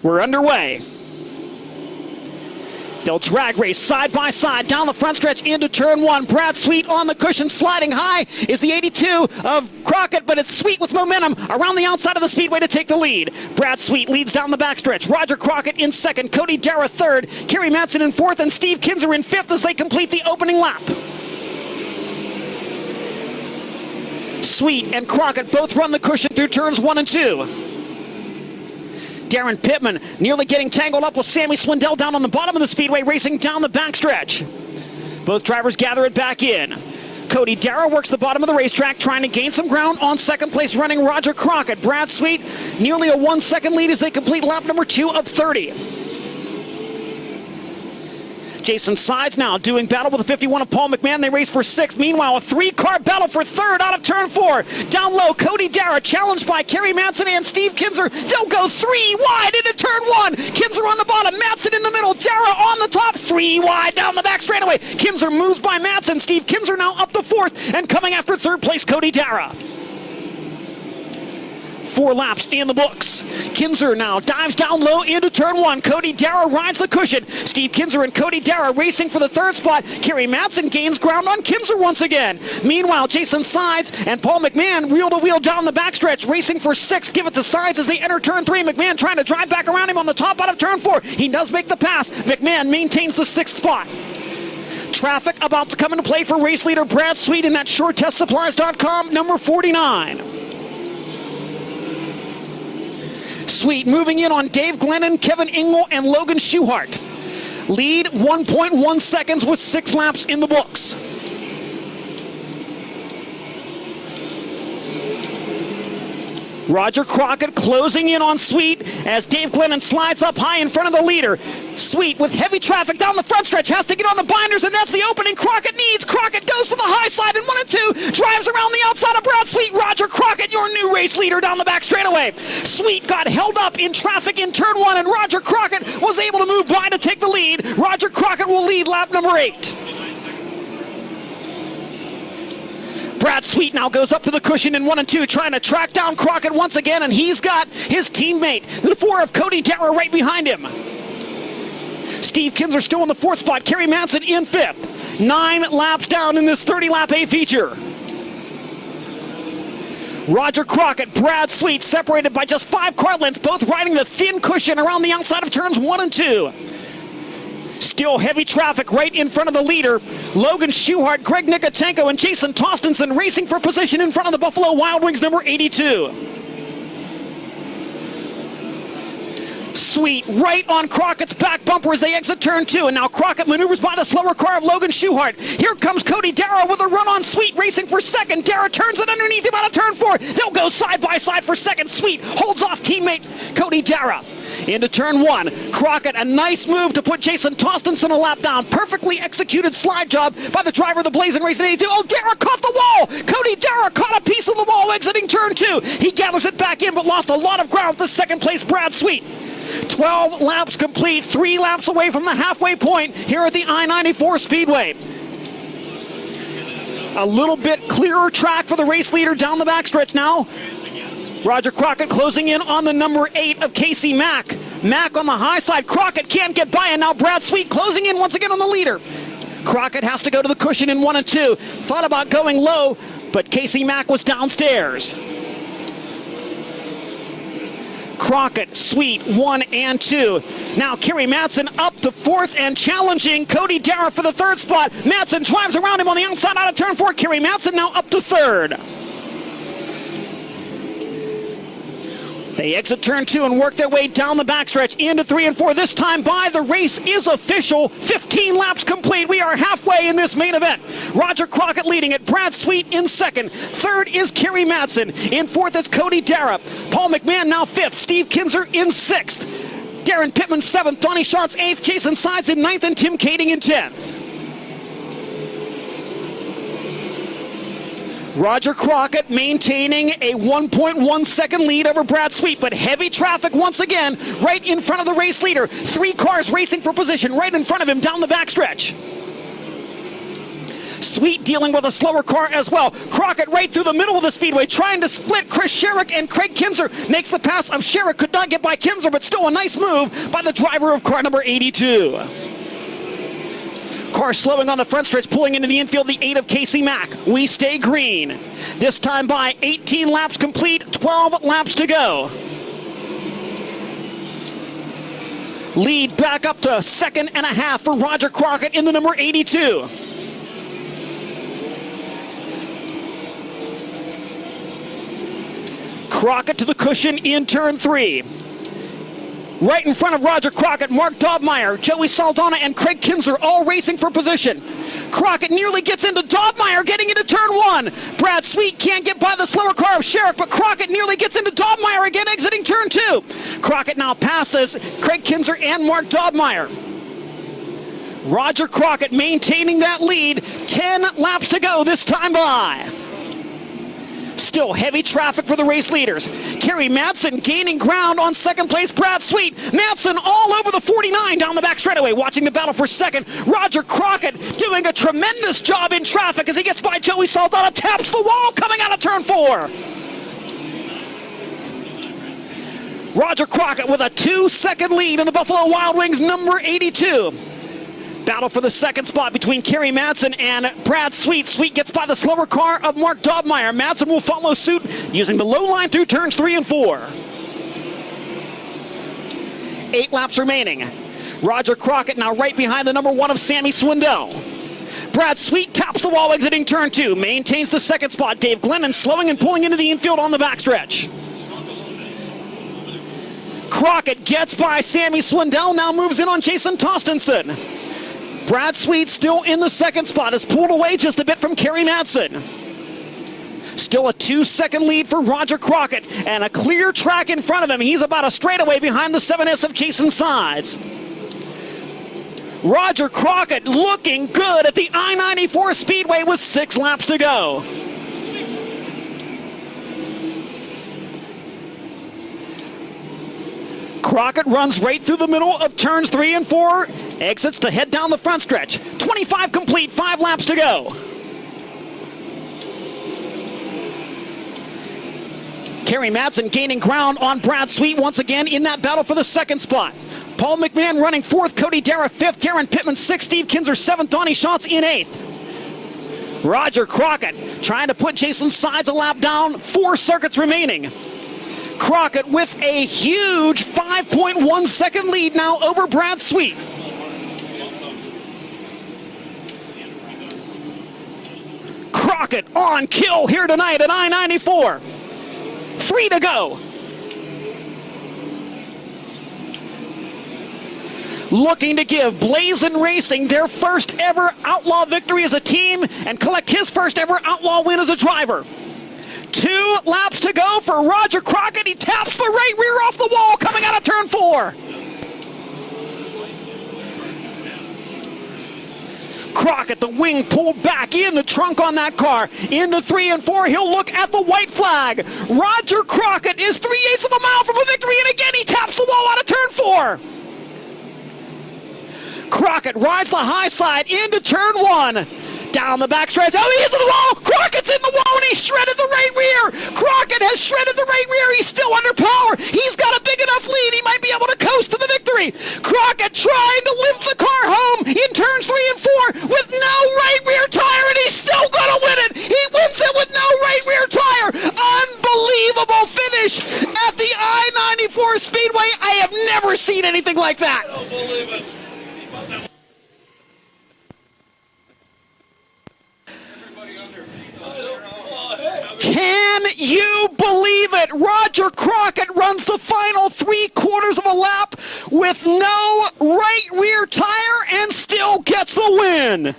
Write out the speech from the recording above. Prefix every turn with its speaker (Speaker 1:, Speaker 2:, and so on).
Speaker 1: We're underway. They'll drag race side by side down the front stretch into turn one. Brad Sweet on the cushion, sliding high is the 82 of Crockett, but it's Sweet with momentum around the outside of the Speedway to take the lead. Brad Sweet leads down the backstretch. Roger Crockett in second, Cody Dara third, Kerry Madsen in fourth, and Steve Kinzer in fifth as they complete the opening lap. Sweet and Crockett both run the cushion through turns 1 and 2. Darren Pittman nearly getting tangled up with Sammy Swindell down on the bottom of the Speedway, racing down the backstretch. Both drivers gather it back in. Cody Dara works the bottom of the racetrack, trying to gain some ground on second place running Roger Crockett. Brad Sweet nearly a 1 second lead as they complete lap number 2 of 30. Jason Sides now doing battle with the 51 of Paul McMahon. They race for 6th. Meanwhile, a 3-car battle for 3rd out of turn 4. Down low, Cody Dara challenged by Kerry Madsen and Steve Kinzer. They'll go 3 wide into turn 1. Kinzer on the bottom, Madsen in the middle, Dara on the top, 3 wide down the back straightaway. Kinzer moves by Madsen. Steve Kinzer now up to 4th and coming after 3rd place, Cody Dara. 4 laps in the books. Kinzer now dives down low into turn 1. Cody Dara rides the cushion. Steve Kinzer and Cody Dara racing for the 3rd spot. Kerry Madsen gains ground on Kinzer once again. Meanwhile, Jason Sides and Paul McMahon wheel to wheel down the backstretch, racing for 6th. Give it to Sides as they enter turn 3. McMahon trying to drive back around him on the top out of turn 4. He does make the pass. McMahon maintains the 6th spot. Traffic about to come into play for race leader Brad Sweet in that SureTestSupplies.com number 49. Sweet moving in on Dave Glennon, Kevin Ingle, and Logan Schuchart. Lead 1.1 seconds with 6 laps in the books. Roger Crockett closing in on Sweet as Dave Glennon slides up high in front of the leader. Sweet with heavy traffic down the front stretch has to get on the binders, and that's the opening Crockett needs. Crockett goes to the high side in 1 and 2, drives around the outside of Brad Sweet. Roger Crockett, your new race leader down the back straightaway. Sweet got held up in traffic in turn 1, and Roger Crockett was able to move by to take the lead. Roger Crockett will lead lap number 8. Brad Sweet now goes up to the cushion in 1 and 2, trying to track down Crockett once again, and he's got his teammate, the 4 of Cody Dara, right behind him. Steve Kinzer still in the 4th spot, Kerry Madsen in 5th. 9 laps down in this 30-lap A feature. Roger Crockett, Brad Sweet separated by just 5 car lengths, both riding the thin cushion around the outside of turns 1 and 2. Still heavy traffic right in front of the leader. Logan Schuchart, Greg Nikotenko, and Jason Tostenson racing for position in front of the Buffalo Wild Wings number 82. Sweet right on Crockett's back bumper as they exit turn 2, and now Crockett maneuvers by the slower car of Logan Schuchart. Here comes Cody Dara with a run on Sweet, racing for 2nd. Dara turns it underneath him out of turn 4. They'll go side by side for 2nd. Sweet holds off teammate Cody Dara. Into turn 1, Crockett, a nice move to put Jason Tostenson a lap down. Perfectly executed slide job by the driver of the Blazing Race in 82. Oh, Dara caught the wall! Cody Dara caught a piece of the wall exiting turn 2. He gathers it back in, but lost a lot of ground to 2nd place Brad Sweet. 12 laps complete, 3 laps away from the halfway point here at the I-94 Speedway. A little bit clearer track for the race leader down the backstretch now. Roger Crockett closing in on the number 8 of Casey Mack. Mack on the high side. Crockett can't get by, and now Brad Sweet closing in once again on the leader. Crockett has to go to the cushion in 1 and 2. Thought about going low, but Casey Mack was downstairs. Crockett, Sweet, 1 and 2. Now Kerry Madsen up to 4th and challenging Cody Dara for the 3rd spot. Madsen drives around him on the outside out of turn 4. Kerry Madsen now up to 3rd. They exit turn 2 and work their way down the backstretch into 3 and 4. This time by, the race is official. 15 laps complete. We are halfway in this main event. Roger Crockett leading it. Brad Sweet in 2nd. 3rd is Kerry Madsen. In 4th is Cody Dara. Paul McMahon now 5th. Steve Kinzer in 6th. Darren Pittman 7th. Donnie Schatz 8th. Jason Sides in 9th. And Tim Kading in 10th. Roger Crockett maintaining a 1.1 second lead over Brad Sweet, but heavy traffic once again right in front of the race leader. 3 cars racing for position right in front of him down the backstretch. Sweet dealing with a slower car as well. Crockett right through the middle of the speedway, trying to split Chris Sherrick and Craig Kinzer. Makes the pass of Sherrick, could not get by Kinzer, but still a nice move by the driver of car number 82. Car slowing on the front stretch, pulling into the infield, the 8 of Casey Mack. We stay green. This time by 18 laps complete, 12 laps to go. Lead back up to second and a half for Roger Crockett in the number 82. Crockett to the cushion in turn 3. Right in front of Roger Crockett, Mark Dobmeyer, Joey Saldana, and Craig Kinzer all racing for position. Crockett nearly gets into Dobmeyer, getting into turn 1. Brad Sweet can't get by the slower car of Sherrick, but Crockett nearly gets into Dobmeyer again, exiting turn 2. Crockett now passes Craig Kinzer and Mark Dobmeyer. Roger Crockett maintaining that lead, 10 laps to go this time by. Still heavy traffic for the race leaders. Kerry Madsen gaining ground on second place. Brad Sweet. Madsen all over the 49 down the back straightaway, watching the battle for second. Roger Crockett doing a tremendous job in traffic as he gets by Joey Saldana, taps the wall coming out of turn 4. Roger Crockett with a 2-second lead in the Buffalo Wild Wings number 82. Battle for the second spot between Kerry Madsen and Brad Sweet. Sweet gets by the slower car of Mark Dobmeyer. Madsen will follow suit using the low line through turns 3 and 4. 8 laps remaining. Roger Crockett now right behind the number 1 of Sammy Swindell. Brad Sweet taps the wall exiting turn 2. Maintains the second spot. Dave Glennon slowing and pulling into the infield on the backstretch. Crockett gets by Sammy Swindell, now moves in on Jason Tostenson. Brad Sweet still in the second spot, is pulled away just a bit from Kerry Madsen. Still a 2-second lead for Roger Crockett, and a clear track in front of him. He's about a straightaway behind the 7S of Jason Sides. Roger Crockett looking good at the I-94 Speedway with 6 laps to go. Crockett runs right through the middle of turns 3 and 4, exits to head down the front stretch. 25 complete, 5 laps to go. Kerry Madsen gaining ground on Brad Sweet once again in that battle for the second spot. Paul McMahon running 4th, Cody Dara 5th, Darren Pittman 6th, Steve Kinzer 7th, Donnie Schatz in 8th. Roger Crockett trying to put Jason Sides a lap down, 4 circuits remaining. Crockett with a huge 5.1 second lead now over Brad Sweet. Crockett on kill here tonight at I-94. 3 to go. Looking to give Blazin' Racing their first ever Outlaw victory as a team and collect his first ever Outlaw win as a driver. 2 laps to go for Roger Crockett. He taps the right rear off the wall coming out of turn 4. Crockett, the wing pulled back in the trunk on that car. Into 3 and 4, he'll look at the white flag. Roger Crockett is 3/8 of a mile from a victory, and again he taps the wall out of turn 4. Crockett rides the high side into turn 1. Down the backstretch. Oh, he is in the wall. Crockett's in the wall, and he shredded the right rear. Crockett has shredded the right rear. He's still under power. He's got a big enough lead. He might be able to coast to the victory. Crockett trying to limp the car home in turns 3 and 4 with no right rear tire, and he's still going to win it. He wins it with no right rear tire. Unbelievable finish at the I-94 Speedway. I have never seen anything like that.
Speaker 2: I don't believe it.
Speaker 1: Can you believe it? Roger Crockett runs the final 3/4 of a lap with no right rear tire and still gets the win.